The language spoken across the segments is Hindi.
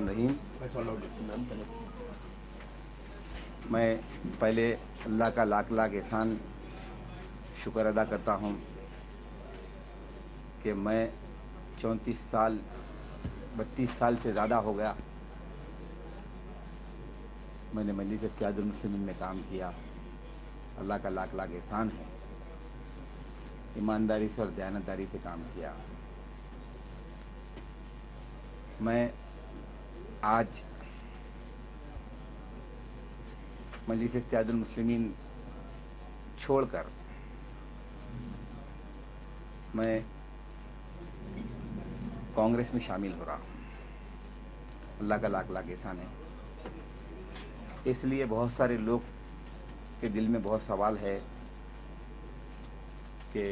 रहीम। मैं पहले अल्लाह का लाख लाख एहसान शुक्र अदा करता हूँ कि मैं 34 साल 32 साल से ज़्यादा हो गया मैंने मजलिस इत्तेहादुल मुस्लिमीन में काम किया। अल्लाह का लाख लाख एहसान है। ईमानदारी से और दयानतदारी से काम किया। मैं आज मजलिस इत्तेहादुल मुस्लिमीन छोड़कर मैं कांग्रेस में शामिल हो रहा हूँ। अल्लाह का लाख लाख एहसान है। इसलिए बहुत सारे लोग के दिल में बहुत सवाल है कि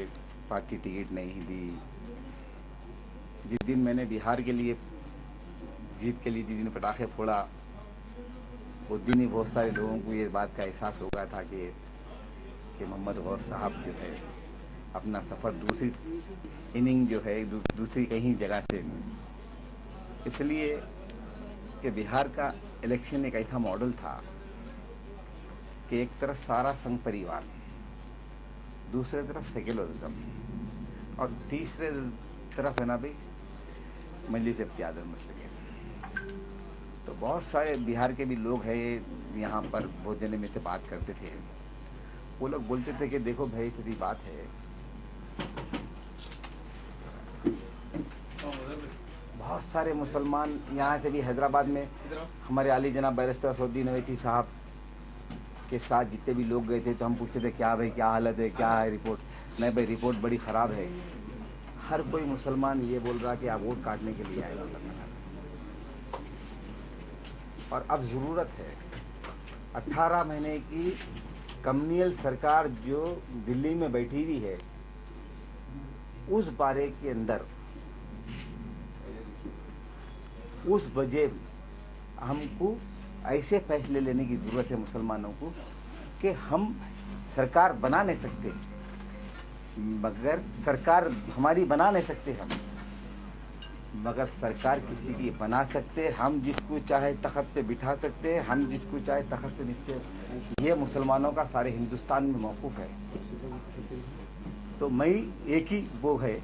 पार्टी टिकट नहीं दी। जिस दिन मैंने बिहार के लिए जीत के लिए जिस दिन पटाखे फोड़ा उस दिन ही बहुत सारे लोगों को ये बात का एहसास हो गया था कि मोहम्मद गौस साहब जो है अपना सफ़र दूसरी इनिंग जो है दूसरी कहीं जगह से, इसलिए कि बिहार का इलेक्शन एक ऐसा मॉडल था कि एक तरफ सारा संघ परिवार, दूसरे तरफ सेक्युलरिज्म और तीसरे तरफ है ना भाई मजलिस इत्तेहादुल मुस्लिमीन। तो बहुत सारे बिहार के भी लोग हैं यहाँ पर, बहुत जने में से बात करते थे। वो लोग बोलते थे कि देखो भाई सीधी बात है, बहुत सारे मुसलमान यहाँ से भी हैदराबाद में हमारे आली जनाब बैरिस्टर असदुद्दीन अवैसी साहब के साथ जितने भी लोग गए थे तो हम पूछते थे क्या भाई क्या हालत है, क्या है रिपोर्ट। नहीं भाई रिपोर्ट बड़ी ख़राब है। हर कोई मुसलमान ये बोल रहा कि आप वोट काटने के लिए आए और अब ज़रूरत है 18 महीने की कम्युनल सरकार जो दिल्ली में बैठी हुई है उस बारे के अंदर उस वजह हमको ऐसे फैसले लेने की ज़रूरत है मुसलमानों को कि हम सरकार बना नहीं सकते, मगर सरकार हमारी बना नहीं सकते हम, मगर सरकार किसी की बना सकते। हम जिसको चाहे तख्त पे बिठा सकते हैं, हम जिसको चाहे तख्त पे नीचे। ये मुसलमानों का सारे हिंदुस्तान में मौकूफ़ है। तो मैं एक ही वो है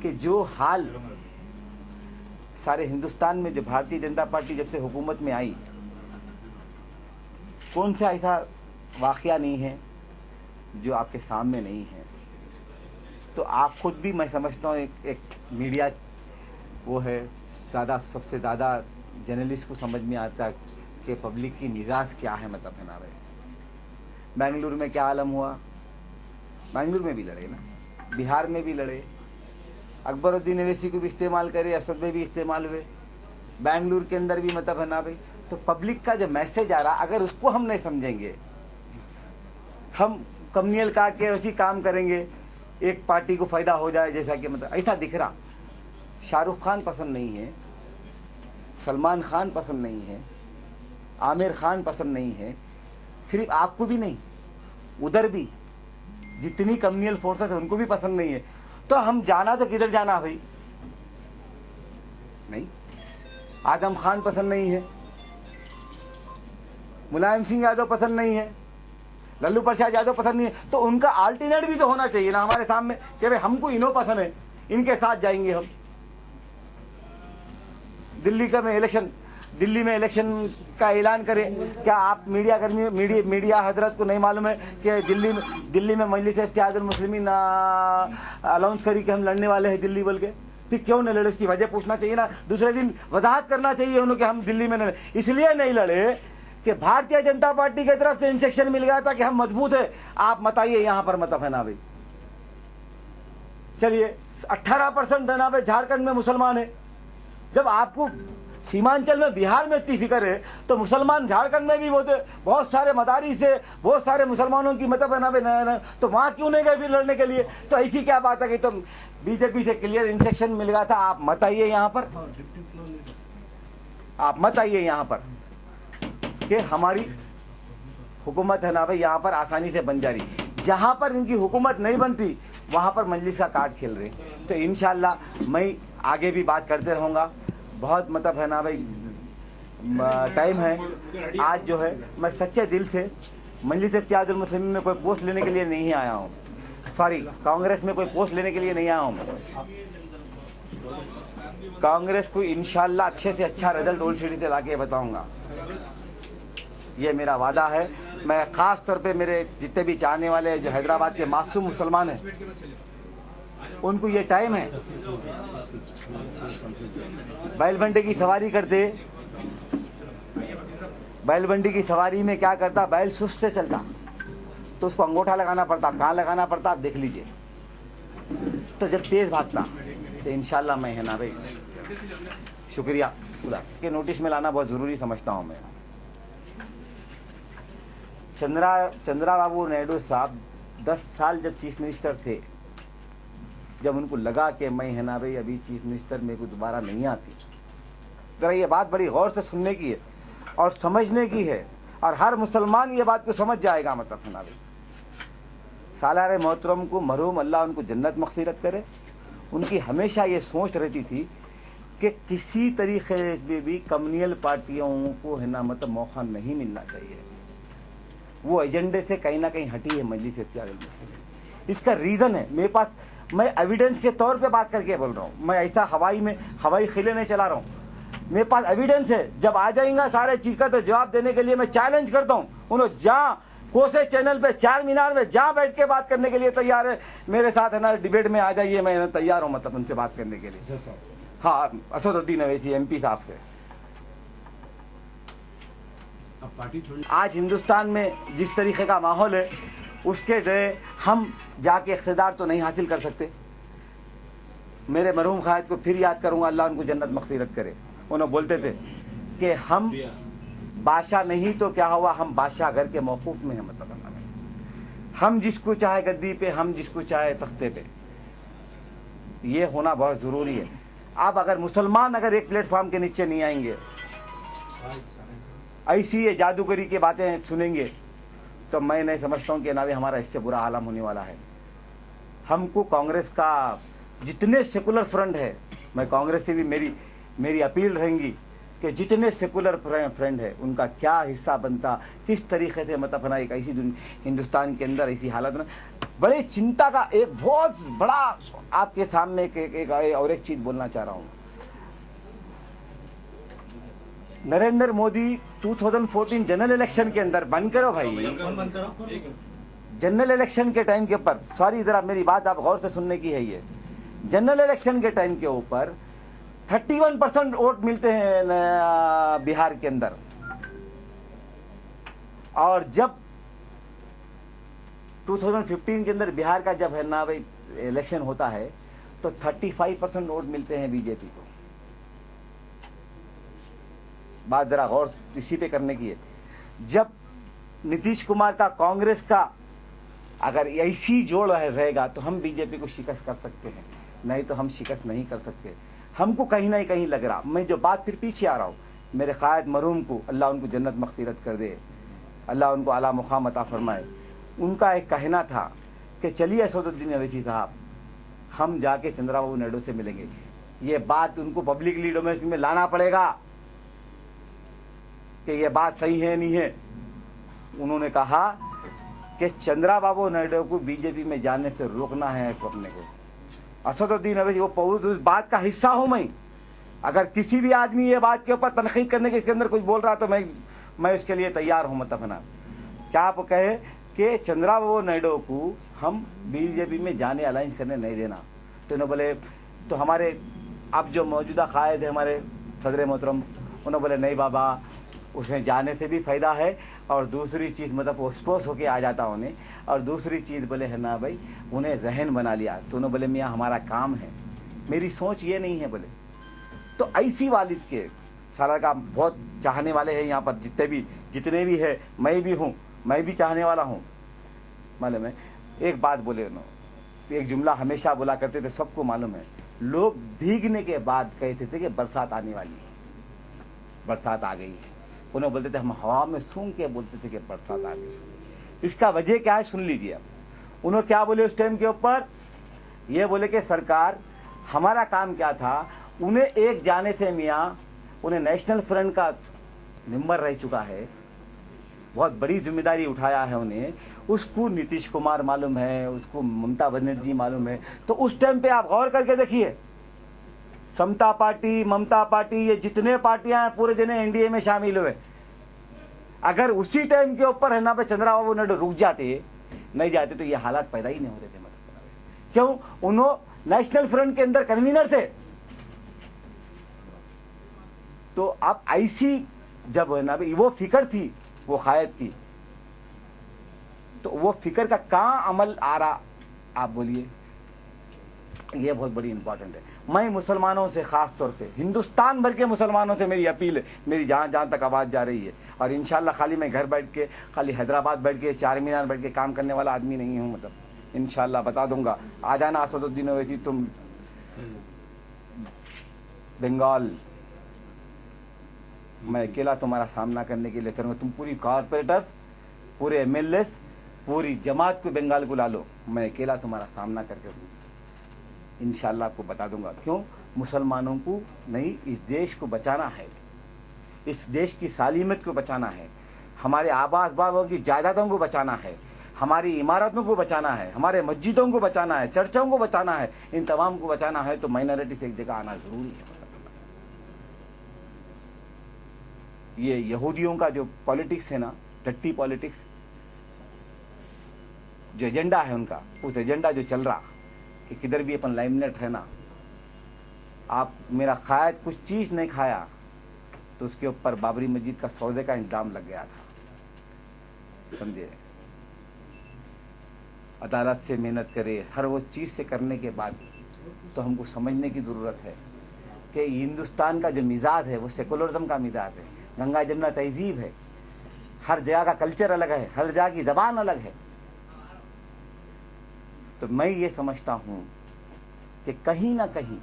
कि जो हाल सारे हिंदुस्तान में जो भारतीय जनता पार्टी जब से हुकूमत में आई, कौन सा ऐसा वाक़या नहीं है जो आपके सामने नहीं है। तो आप खुद भी मैं समझता हूँ एक मीडिया वो है ज़्यादा, सबसे ज़्यादा जर्नलिस्ट को समझ में आता है कि पब्लिक की मिजाज क्या है, मतलब है ना भाई। बेंगलुरु में क्या आलम हुआ, बेंगलुरु में भी लड़े ना, बिहार में भी लड़े, अकबरुद्दीन अवैसी को भी इस्तेमाल करे, असद में भी इस्तेमाल हुए, बेंगलुरु के अंदर भी, मतलब है ना भाई। तो पब्लिक का जो मैसेज आ रहा, अगर उसको हम नहीं समझेंगे, हम कम्युनल काट के वैसी काम करेंगे एक पार्टी को फ़ायदा हो जाए, जैसा कि मतलब ऐसा दिख रहा। शाहरुख खान पसंद नहीं है, सलमान खान पसंद नहीं है, आमिर खान पसंद नहीं है, सिर्फ आपको भी नहीं, उधर भी जितनी कम्युनल फोर्सेस है उनको भी पसंद नहीं है। तो हम जाना तो किधर जाना भाई? नहीं, आजम खान पसंद नहीं है, मुलायम सिंह यादव पसंद नहीं है, लल्लू प्रसाद यादव पसंद नहीं है। तो उनका अल्टरनेट भी तो होना चाहिए ना हमारे सामने कि भाई हमको इन्हों पसंद है, इनके साथ जाएंगे हम। दिल्ली में इलेक्शन का ऐलान करें। क्या आप मीडिया कर्मी मीडिया हजरत को नहीं मालूम है कि दिल्ली में मजलिस इत्तेहादुल मुस्लिमीन अनाउंस करी कि हम लड़ने वाले हैं दिल्ली बोल के? फिर क्यों नहीं लड़े? उसकी वजह पूछना चाहिए ना। दूसरे दिन वजाहत करना चाहिए उन्होंने कि हम दिल्ली में नहीं, इसलिए नहीं लड़े कि भारतीय जनता पार्टी की तरफ से इंस्ट्रक्शन मिल गया था कि हम मजबूत है, आप मत आइए यहाँ पर, मतलब है ना भाई। चलिए 18% है ना भाई झारखंड में मुसलमान है। जब आपको सीमांचल में बिहार में इतनी फिक्र है तो मुसलमान झारखंड में भी बहुत सारे मदारी से बहुत सारे मुसलमानों की मतलब है ना भाई, तो वहाँ क्यों नहीं गए फिर लड़ने के लिए? तो ऐसी क्या बात है कि तुम बीजेपी से क्लियर इंस्ट्रक्शन मिल गया था आप मत आइए यहाँ पर, आप मत आइए यहाँ पर, कि हमारी हुकूमत है ना भाई यहाँ पर आसानी से बन जा रही। जहाँ पर इनकी हुकूमत नहीं बनती वहाँ पर मजलिस का कार्ड खेल रहे। तो इंशाल्लाह मैं आगे भी बात करते रहूँगा। बहुत मतलब है ना भाई टाइम है। आज जो है मैं सच्चे दिल से मजलिस इत्तेहादुल मुस्लिमीन में कोई पोस्ट लेने के लिए नहीं आया हूँ, सॉरी कांग्रेस में कोई पोस्ट लेने के लिए नहीं आया हूँ मैं। कांग्रेस को इंशाल्लाह अच्छे से अच्छा रिजल्ट ओल्ड सिटी से ला के बताऊँगा, ये मेरा वादा है। मैं ख़ास तौर पे मेरे जितने भी चाहने वाले जो हैदराबाद के मासूम मुसलमान हैं, उनको ये टाइम है, बैलबंडी की सवारी करते, बैलबंडी की सवारी में क्या करता, बैल सुस्त से चलता तो उसको अंगूठा लगाना पड़ता, कहाँ लगाना पड़ता आप देख लीजिए। तो जब तेज़ भागता तो इंशाल्लाह मैं है ना भाई, शुक्रिया खुदा के नोटिस में लाना बहुत ज़रूरी समझता हूँ मैं। चंद्रा बाबू नायडू साहब 10 साल जब चीफ मिनिस्टर थे, जब उनको लगा कि मैं है ना भाई अभी चीफ मिनिस्टर मेरे को दोबारा नहीं आती, ज़रा ये बात बड़ी गौर से सुनने की है और समझने की है, और हर मुसलमान ये बात को समझ जाएगा। मतलब है ना भाई, सालार मोहतरम को मरहूम अल्लाह उनको जन्नत मग़फ़िरत करे। उनकी हमेशा ये सोच रहती थी कि किसी तरीक़े से भी कम्युनल पार्टियों को है ना मतलब मौका नहीं मिलना चाहिए। वो एजेंडे से कहीं ना कहीं हटी है मजलिस इत्तेहादुल मुस्लिमीन। इसका रीज़न है मेरे पास, मैं एविडेंस के तौर पे बात करके बोल रहा हूँ, मैं ऐसा हवाई खिले नहीं चला रहा हूँ। मेरे पास एविडेंस है, जब आ जाएगा सारे चीज़ का तो जवाब देने के लिए मैं चैलेंज करता हूँ। उन्होंने जहाँ कोसे चैनल पे चार मीनार में जहाँ बैठ के बात करने के लिए तैयार है, मेरे साथ है ना डिबेट में आ जाइए, मैं तैयार हूँ मतलब उनसे बात करने के लिए। हाँ, असदुद्दीन अवैसी MP साहब से। आज हिंदुस्तान में जिस तरीके का माहौल है, उसके जरिए हम जाके इक़्तिदार तो नहीं हासिल कर सकते। मेरे मरहूम क़ायद को फिर याद करूँगा, अल्लाह उनको जन्नत मग़फ़िरत करे। उन्होंने बोलते थे कि हम बादशाह नहीं तो क्या हुआ, हम बादशाह घर के मौक़ूफ़ में हैं। मतलब हम जिसको चाहे गद्दी पे, हम जिसको चाहे तख्ते पे, ये होना बहुत ज़रूरी है। आप अगर मुसलमान अगर एक प्लेटफॉर्म के नीचे नहीं आएंगे, ऐसी ये जादूगरी की बातें सुनेंगे, तो मैं नहीं समझता हूँ कि ना भी हमारा इससे बुरा आलम होने वाला है। हमको कांग्रेस का जितने सेकुलर फ्रंट है, मैं कांग्रेस से भी मेरी अपील रहेंगी कि जितने सेकुलर फ्रेंड है उनका क्या हिस्सा बनता, किस तरीके से मतलब ना एक ऐसी हिंदुस्तान के अंदर ऐसी हालत ना, बड़ी चिंता का एक बहुत बड़ा आपके सामने एक और एक चीज़ बोलना चाह रहा हूँ। नरेंद्र मोदी 2014 जनरल इलेक्शन के अंदर, बंद करो भाई, जनरल इलेक्शन के टाइम के ऊपर, सॉरी ज़रा मेरी बात आप गौर से सुनने की है। ये जनरल इलेक्शन के टाइम के ऊपर 31% वोट मिलते हैं बिहार के अंदर, और जब 2015 के अंदर बिहार का जब है ना भाई इलेक्शन होता है तो 35% वोट मिलते हैं बीजेपी को। बात ज़रा गौर इसी पे करने की है। जब नीतीश कुमार का कांग्रेस का अगर ऐसी जोड़ रहेगा तो हम बीजेपी को शिकस्त कर सकते हैं, नहीं तो हम शिकस्त नहीं कर सकते। हमको कहीं ना कहीं लग रहा, मैं जो बात फिर पीछे आ रहा हूँ, मेरे क़ायद मरहूम को अल्लाह उनको जन्नत मग़फ़िरत कर दे, अल्लाह उनको आला मुक़ाम अता फ़रमाए। उनका एक कहना था कि चलिए असदुद्दीन अवैसी साहब, हम जाके चंद्राबाबू नायडू से मिलेंगे। ये बात उनको पब्लिकली डोमेस्टिक में लाना पड़ेगा कि ये बात सही है नहीं है। उन्होंने कहा कि चंद्राबाबू नायडू को बीजेपी में जाने से रोकना है अपने को। असदुद्दीन अवैसी वो उस बात का हिस्सा हूँ मैं। अगर किसी भी आदमी ये बात के ऊपर तनक़ीद करने के इसके अंदर कुछ बोल रहा तो मैं उसके लिए तैयार हूँ। मतलब ना क्या आप कहे कि चंद्राबाबू नायडू को हम बीजेपी में जाने अलाइंस करने नहीं देना, तो उन्होंने बोले, तो हमारे अब जो मौजूदा क़ायद है हमारे सदर मोहतरम, उन्होंने बोले नहीं बाबा, उसने जाने से भी फ़ायदा है, और दूसरी चीज़ मतलब वो एक्सपोज होके आ जाता उन्हें, और दूसरी चीज़ बोले है ना भाई उन्हें जहन बना लिया। तो उन्होंने बोले मियाँ हमारा काम है, मेरी सोच ये नहीं है बोले। तो ऐसी वालिद के साला का बहुत चाहने वाले हैं यहाँ पर, जितने भी है, मैं भी हूँ, मैं भी चाहने वाला हूँ। मालूम है एक बात बोले उन्होंने, एक जुमला हमेशा बोला करते थे, सबको मालूम है, लोग भीगने के बाद कहते थे कि बरसात आने वाली है, बरसात आ गई है। उन्हें बोलते थे, हम हवा में सूंघ के बोलते थे कि बरसात आ गई। इसका वजह क्या है सुन लीजिए। अब उन्होंने क्या बोले उस टाइम के ऊपर, ये बोले कि सरकार हमारा काम क्या था, उन्हें एक जाने से मियाँ उन्हें नेशनल फ्रंट का मेंबर रह चुका है, बहुत बड़ी जिम्मेदारी उठाया है उन्हें, उसको नीतीश कुमार मालूम है, उसको ममता बनर्जी मालूम है। तो उस टाइम पे आप गौर करके देखिए, समता पार्टी, ममता पार्टी, ये जितने पार्टियां हैं पूरे जने एनडीए में शामिल हुए, अगर उसी टाइम के ऊपर है ना पे चंद्रबाबू नायडू रुक जाते, नहीं जाते, तो ये हालात पैदा ही नहीं होते थे। मतलब क्यों? उन्होंने नेशनल फ्रंट के अंदर कन्वीनर थे। तो अब ऐसी जब है ना वो फिक्र थी, वो कायद की, तो वो फिक्र का कहाँ अमल आ रहा, आप बोलिए? ये बहुत बड़ी इंपॉर्टेंट है। मैं मुसलमानों से, ख़ास तौर पे हिंदुस्तान भर के मुसलमानों से मेरी अपील है, मेरी जहाँ जहाँ तक आवाज़ जा रही है, और इंशाल्लाह खाली मैं घर बैठ के, खाली हैदराबाद बैठ के, चार मीनार बैठ के काम करने वाला आदमी नहीं हूँ। मतलब इंशाल्लाह बता दूंगा, आ जाना असदुद्दीन ओवैसी, तुम बंगाल, मैं अकेला तुम्हारा सामना करने के लिए करूँगा। तुम पूरी कॉरपोरेटर्स, पूरे एमएलएस, पूरी जमात को बंगाल को ला लो, मैं अकेला तुम्हारा सामना करके इंशाल्लाह आपको बता दूंगा। क्यों? मुसलमानों को नहीं, इस देश को बचाना है, इस देश की सालिमियत को बचाना है, हमारे आबाद बागों की जायदादों को बचाना है, हमारी इमारतों को बचाना है, हमारे मस्जिदों को बचाना है, चर्चों को बचाना है, इन तमाम को बचाना है। तो माइनॉरिटी से एक जगह आना ज़रूरी है। ये यहूदियों का जो पॉलिटिक्स है ना, डट्टी पॉलिटिक्स, जो एजेंडा है उनका, उस एजेंडा जो चल रहा कि किधर भी अपन लाइमलाइट है ना, आप मेरा कायद कुछ चीज़ नहीं खाया तो उसके ऊपर बाबरी मस्जिद का सौदे का इंतजाम लग गया था, समझे? अदालत से मेहनत करे, हर वो चीज़ से करने के बाद तो हमको समझने की ज़रूरत है कि हिंदुस्तान का जो मिजाज है वो सेकुलरिज्म का मिजाज है, गंगा जमुना तहजीब है, हर जगह का कल्चर अलग है, हर जगह की ज़बान अलग है। तो मैं ये समझता हूँ कि कहीं ना कहीं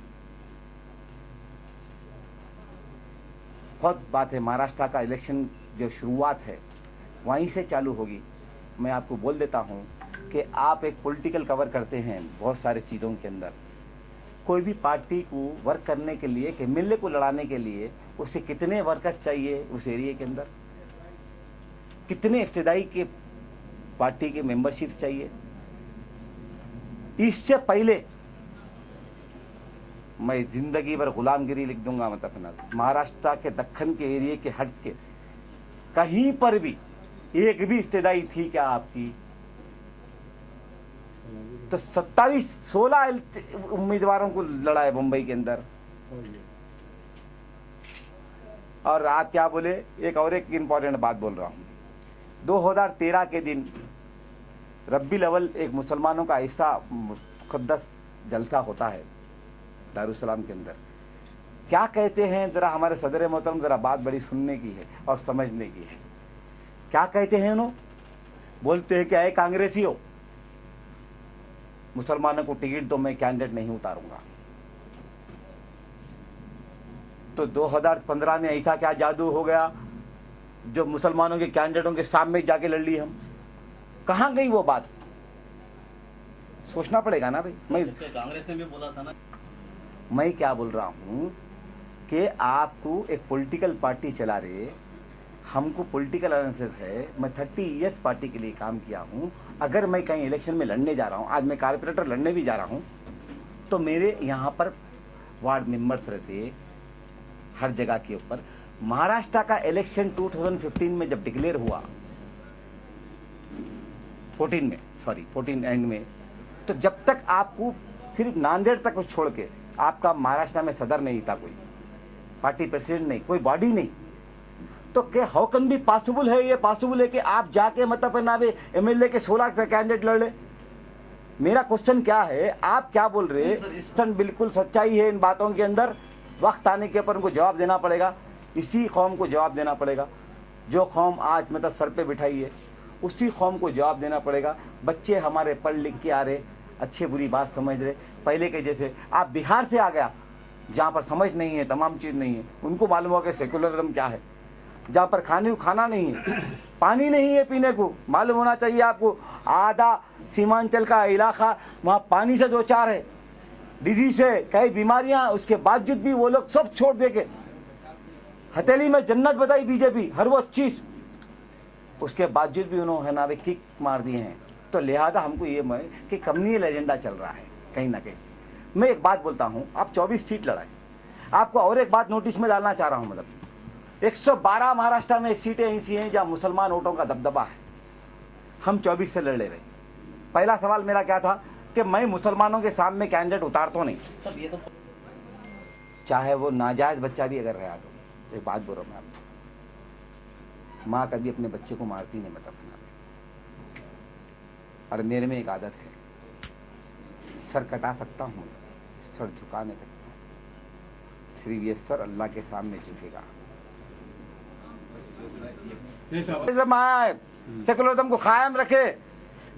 बहुत बात है, महाराष्ट्र का इलेक्शन जो शुरुआत है वहीं से चालू होगी। मैं आपको बोल देता हूँ कि आप एक पॉलिटिकल कवर करते हैं बहुत सारे चीज़ों के अंदर, कोई भी पार्टी को वर्क करने के लिए, कि मिलने को लड़ाने के लिए उसे कितने वर्कर्स चाहिए, उस एरिया के अंदर कितने इब्तदाई के पार्टी के मेंबरशिप चाहिए, इससे पहले मैं जिंदगी भर गुलामगिरी लिख दूंगा। मतलब महाराष्ट्र के दक्खन के एरिया के हट के कहीं पर भी एक भी इब्तदाई थी क्या आपकी? तो 16 उम्मीदवारों को लड़ा है मुंबई के अंदर। और आप क्या बोले, एक और एक इंपॉर्टेंट बात बोल रहा हूँ, 2013 के दिन रब्बी अव्वल एक मुसलमानों का ऐसा मुक़द्दस जलसा होता है दारुसलाम के अंदर। क्या कहते हैं, ज़रा हमारे सदर मोहतरम, ज़रा बात बड़ी सुनने की है और समझने की है। क्या कहते हैं उन्होंने? बोलते हैं कि आए कांग्रेसी हो, मुसलमानों को टिकट दो, मैं कैंडिडेट नहीं उतारूंगा। तो 2015 में ऐसा क्या जादू हो गया जो मुसलमानों के कैंडिडेटों के सामने जाके लड़ ली हम? कहाँ गई वो बात? सोचना पड़ेगा ना भाई। मैं कांग्रेस ने भी बोला था ना। मैं क्या बोल रहा हूँ कि आपको एक पॉलिटिकल पार्टी चला रहे, हमको पॉलिटिकल एनालिसिस है, मैं 30 इयर्स पार्टी के लिए काम किया हूँ। अगर मैं कहीं इलेक्शन में लड़ने जा रहा हूँ, आज मैं कॉर्पोरेटर लड़ने भी जा रहा हूँ, तो मेरे यहाँ पर वार्ड मेंबर्स रहते हर जगह के ऊपर। महाराष्ट्र का इलेक्शन 2015 में जब डिक्लेयर हुआ, 14 एंड में, तो जब तक आपको सिर्फ नांदेड़ तक को छोड़ के आपका महाराष्ट्र में सदर नहीं था, कोई पार्टी प्रेसिडेंट नहीं, कोई बॉडी नहीं, तो क्या हाउ कैन बी पॉसिबल है? ये पॉसिबल है कि आप जाके मतलब है ना एमएलए के 16 से कैंडिडेट लड़ ले? मेरा क्वेश्चन क्या है, आप क्या बोल रहे हैं? बिल्कुल सच्चाई है इन बातों के अंदर। वक्त आने के ऊपर उनको जवाब देना पड़ेगा, इसी कौम को जवाब देना पड़ेगा। जो कौम आज मतलब सर पे बिठाई है, उसी कौम को जवाब देना पड़ेगा। बच्चे हमारे पढ़ लिख के आ रहे, अच्छे बुरी बात समझ रहे, पहले के जैसे। आप बिहार से आ गया जहाँ पर समझ नहीं है, तमाम चीज़ नहीं है, उनको मालूम हो कि सेकुलरिज्म क्या है। जहाँ पर खाने को खाना नहीं है, पानी नहीं है पीने को, मालूम होना चाहिए आपको। आधा सीमांचल का इलाका वहाँ पानी से दो चार है, डिजीज है, कई बीमारियाँ, उसके बावजूद भी वो लोग सब छोड़ दे के हथेली में जन्नत बताई बीजेपी हर वो चीज़, उसके बावजूद भी उन्होंने ना वे किक मार दिए हैं। तो लिहाजा हमको ये कि कम्युनल एजेंडा चल रहा है कहीं ना कहीं। मैं एक बात बोलता हूँ, आप 24 सीट लड़ाए, आपको और एक बात नोटिस में डालना चाह रहा हूँ, मतलब 112 महाराष्ट्र में सीटें ऐसी हैं जहाँ मुसलमान वोटों का दबदबा है। हम 24 से लड़ ले रहे। पहला सवाल मेरा क्या था कि मैं मुसलमानों के सामने कैंडिडेट उतारता नहीं, सब ये तो चाहे वो नाजायज़ बच्चा भी अगर रहा तो। एक बात बोल रहा हूँ मैं आपको, माँ कभी अपने बच्चे को मारती नहीं, मतलब। और मेरे में एक आदत है, सर कटा सकता हूँ, सर झुका नहीं सकता हूँ। सिर्फ ये सर अल्लाह के सामने झुकेगा। सेकुलरिज्म को कायम रखे,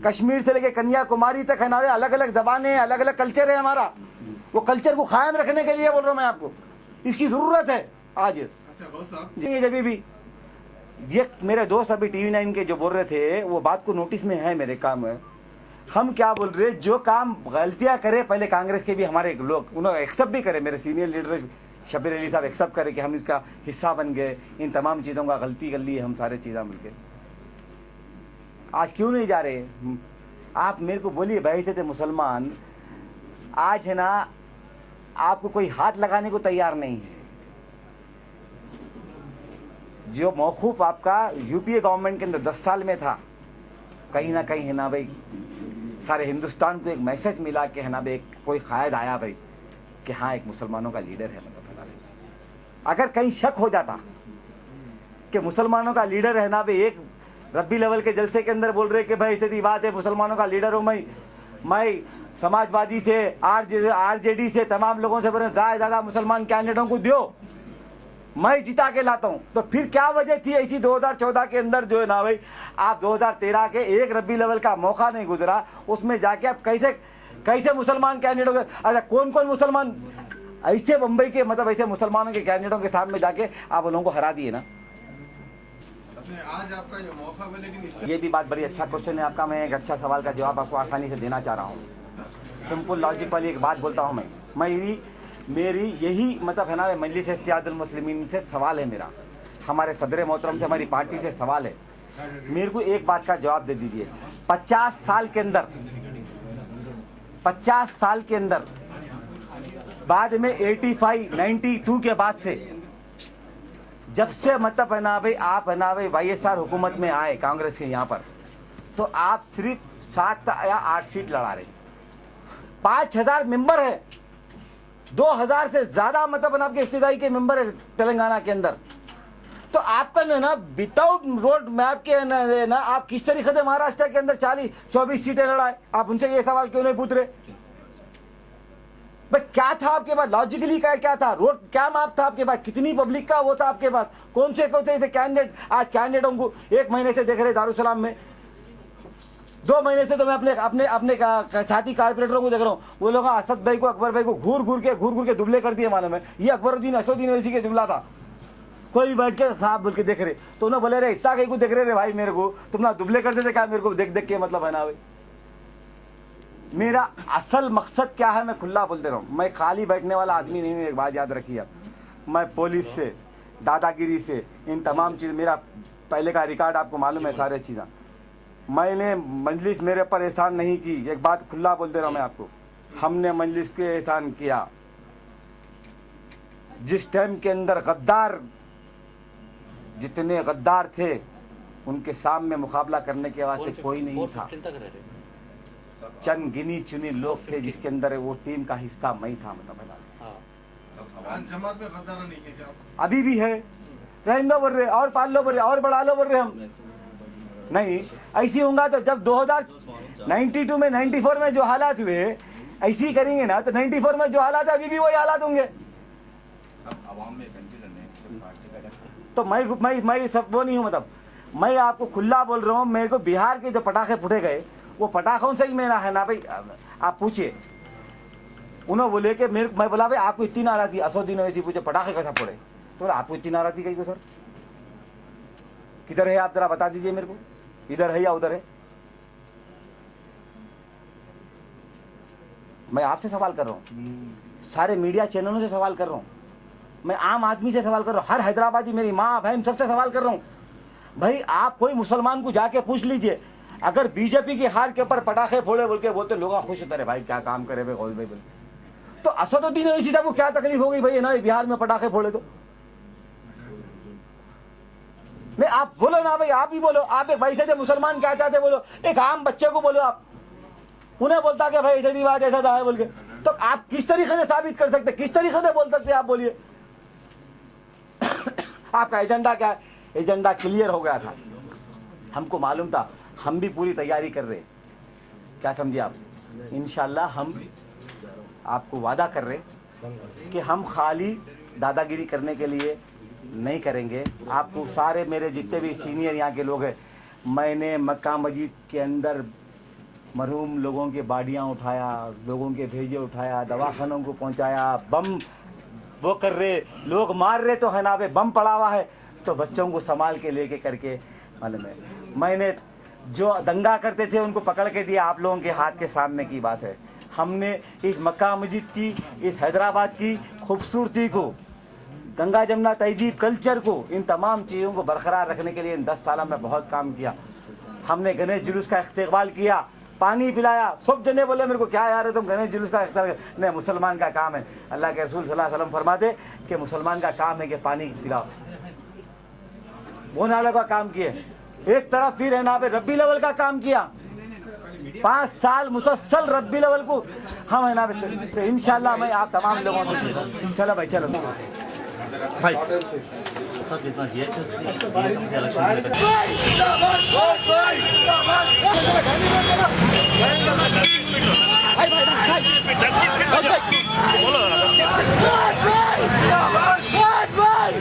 कश्मीर से लेके कन्याकुमारी तक है ना, अलग अलग जबानें, अलग अलग कल्चर है हमारा, वो कल्चर को कायम रखने के लिए बोल रहा हूँ मैं आपको, इसकी जरूरत है आज। जी जब भी ये मेरे दोस्त अभी टीवी 9 के जो बोल रहे थे, वो बात को नोटिस में है मेरे काम में। हम क्या बोल रहे, जो काम गलतियां करे पहले कांग्रेस के भी हमारे लोग उन्होंने एक्सेप्ट भी करे, मेरे सीनियर लीडर शबीर अली साहब एक्सेप्ट करे कि हम इसका हिस्सा बन गए, इन तमाम चीज़ों का गलती कर ली हम सारे चीज़ें मिलकर। आज क्यों नहीं जा रहे आप? मेरे को बोलिए भाई थे मुसलमान, आज है ना आपको कोई हाथ लगाने को तैयार नहीं है। जो मौकूफ आपका यूपीए गवर्नमेंट के अंदर 10 साल में था, कहीं ना कहीं है ना भाई सारे हिंदुस्तान को एक मैसेज मिला कि है ना भाई कोई कायद आया भाई कि हाँ एक मुसलमानों का लीडर है, मतलब है ना भाई। अगर कहीं शक हो जाता कि मुसलमानों का लीडर है ना भाई, एक रब्बी लेवल के जलसे के अंदर बोल रहे कि भाई इतनी बात है मुसलमानों का लीडर हूँ मैं समाजवादी से आरजेडी से तमाम लोगों से बोले ज़्यादा मुसलमान कैंडिडेटों को दो, मैं जिता के लाता हूं। तो फिर क्या वजह थी ऐसी 2014 के अंदर जो है ना भाई, आप 2013 के एक रब्बी लेवल का मौका नहीं गुजरा, उसमें जाके आप कैसे मुसलमान कैंडिडेटों के, अच्छा कौन कौन मुसलमान ऐसे मुंबई के, मतलब ऐसे मुसलमानों के कैंडिडेटों के सामने जाके आप उन लोगों को हरा दिए ना। आज आपका ये मौका है, लेकिन ये भी बात बड़ी अच्छा क्वेश्चन है आपका। मैं एक अच्छा सवाल का जवाब आपको आसानी से देना चाह रहा हूँ। सिंपल लॉजिक वाली एक बात बोलता हूँ मेरी यही मतलब है ना, मजलिस इत्तेहादुल मुस्लिमीन से सवाल है मेरा, हमारे सदर मोहतरम से, हमारी पार्टी से सवाल है, मेरे को एक बात का जवाब दे दीजिए। 50 साल के अंदर बाद में 85, 92 के बाद से जब से मतलब है ना भाई आप है ना भाई YSR हुकूमत में आए कांग्रेस के यहाँ पर, तो आप सिर्फ 7 या 8 सीट लड़ा रहे। 5000 मेंबर है, 2000 से ज्यादा मतलब आपके इब्तिदाई के मेंबर है तेलंगाना के अंदर। तो आपका ना विदाउट रोड मैप के ना आप किस तरीके से महाराष्ट्र के अंदर 24 सीटें लड़ाए? आप उनसे ये सवाल क्यों नहीं पूछ रहे भाई? क्या था आपके पास लॉजिकली? क्या था रोड, क्या मैप था आपके पास? कितनी पब्लिक का वो था आपके पास? कौन से ऐसे कैंडिडेट आज कैंडिडेटों को 1 महीने से देख रहे दारुसलाम में, 2 महीने से तो मैं अपने साथी कारपोरेटरों को देख रहा हूँ, वो लोग असद भाई को, अकबर भाई को घूर घूर के दुबले कर दिए मालूम है। ये अकबरुद्दीन असदुद्दीन ओवैसी के जुमला था, कोई भी बैठ के साहब बोल के देख रहे, तो उन्हें बोले रहे इतना कहीं को देख रहे रे भाई, मेरे को तुम ना दुबले कर देते क्या मेरे को देख के, मतलब है ना भाई। मेरा असल मकसद क्या है मैं खुला बोल दे रहा हूँ, मैं खाली बैठने वाला आदमी नहीं हूँ। एक बात याद रखिए, मैं पुलिस से, दादागिरी से, इन तमाम चीज़, मेरा पहले का रिकॉर्ड आपको मालूम है सारे चीज़ें। मैंने मजलिस मेरे पर एहसान नहीं की, एक बात खुला बोल दे रहा हूँ मैं आपको, हमने मजलिस पे एहसान किया। जिस टाइम के अंदर गद्दार, जितने गद्दार थे उनके सामने मुकाबला करने के वास्ते कोई नहीं था। चंद गिनी चुनी लोग थे जिसके अंदर वो टीम का हिस्सा मैं था, मतलब आज जमात में गद्दार नहीं है क्या? अभी भी है, रहने बोल रहे और पाल लो बोल रहे और बढ़ा लो बोल रहे हम नहीं। ऐसी होगा तो जब 2092 में 94 में जो हालात हुए ऐसे ही करेंगे ना, तो 94 में जो हालात है अभी भी वही हालात होंगे। तो मैं सब वो नहीं हूँ, मतलब मैं आपको खुला बोल रहा हूँ। मेरे को बिहार के जो पटाखे फुटे गए, वो पटाखों से ही मेरा है ना भाई, आप पूछिए। उन्होंने बोले कि मैं बोला भाई आपको इतनी नाराज थी, असदुद्दीन ओवैसी पूछे पटाखे कैसा फोड़े, तो बोला आपको इतनी नाराज थी कहीं को? सर किधर है आप जरा बता दीजिए मेरे को, इधर है या उधर है? मैं आपसे सवाल कर रहा हूँ, सारे मीडिया चैनलों से सवाल कर रहा हूँ। मैं आम आदमी से सवाल कर रहा हूँ, हर हैदराबादी, मेरी माँ बहन सबसे सवाल कर रहा हूँ। भाई आप कोई मुसलमान को जाके पूछ लीजिए, अगर बीजेपी की हार के ऊपर पटाखे फोड़े बोल के बोलते लोग खुश होते रहे, भाई क्या काम करे भाई गौस भाई बोले, तो असदुद्दीन ओवैसी साहब को क्या तकलीफ हो गई भाई ना बिहार में पटाखे फोड़े? तो नहीं आप बोलो ना भाई, आप ही बोलो, आप एक भाई से मुसलमान क्या चाहते बोलो, एक आम बच्चे को बोलो, आप उन्हें बोलता कि भाई इधर बात ऐसा था है बोल के, तो आप किस तरीके से साबित कर सकते, किस तरीके से बोल सकते आप बोलिए? आपका एजेंडा क्या है? एजेंडा क्लियर हो गया था, हमको मालूम था, हम भी पूरी तैयारी कर रहे, क्या समझे आप? इंशाल्लाह हम आपको वादा कर रहे कि हम खाली दादागिरी करने के लिए नहीं करेंगे। आपको सारे मेरे जितने भी सीनियर यहाँ के लोग हैं, मैंने मक्का मस्जिद के अंदर मरहूम लोगों के बाडियाँ उठाया, लोगों के भेजे उठाया, दवाखानों को पहुँचाया, बम वो कर रहे, लोग मार रहे तो है ना, बम पड़ा हुआ है तो बच्चों को संभाल के लेके करके, मालूम है मैंने जो दंगा करते थे उनको पकड़ के दिया, आप लोगों के हाथ के सामने की बात है। हमने इस मक्का मस्जिद की, इस हैदराबाद की खूबसूरती को, गंगा जमुना तहजीब कल्चर को, इन तमाम चीज़ों को बरकरार रखने के लिए इन 10 साल में बहुत काम किया। हमने गणेश जुलूस का इस्तेकबाल किया, पानी पिलाया, सब जने बोले मेरे को क्या यार तुम गणेश जुलूस का इस्तेकबाल, नहीं मुसलमान का काम है। अल्लाह के रसूल सल्लल्लाहु अलैहि वसल्लम फरमाते कि मुसलमान का काम है कि पानी पिलाओ, वो नाले का काम किए। एक तरफ फिर है ना पे रब्बी लेवल का काम किया, 5 साल मुसलसल रब्बी लेवल को हम है ना, तो इंशाल्लाह मैं आप तमाम लोगों से, चलो भाई चलो भाई सब जितना जीएचएस से इलेक्शन भाई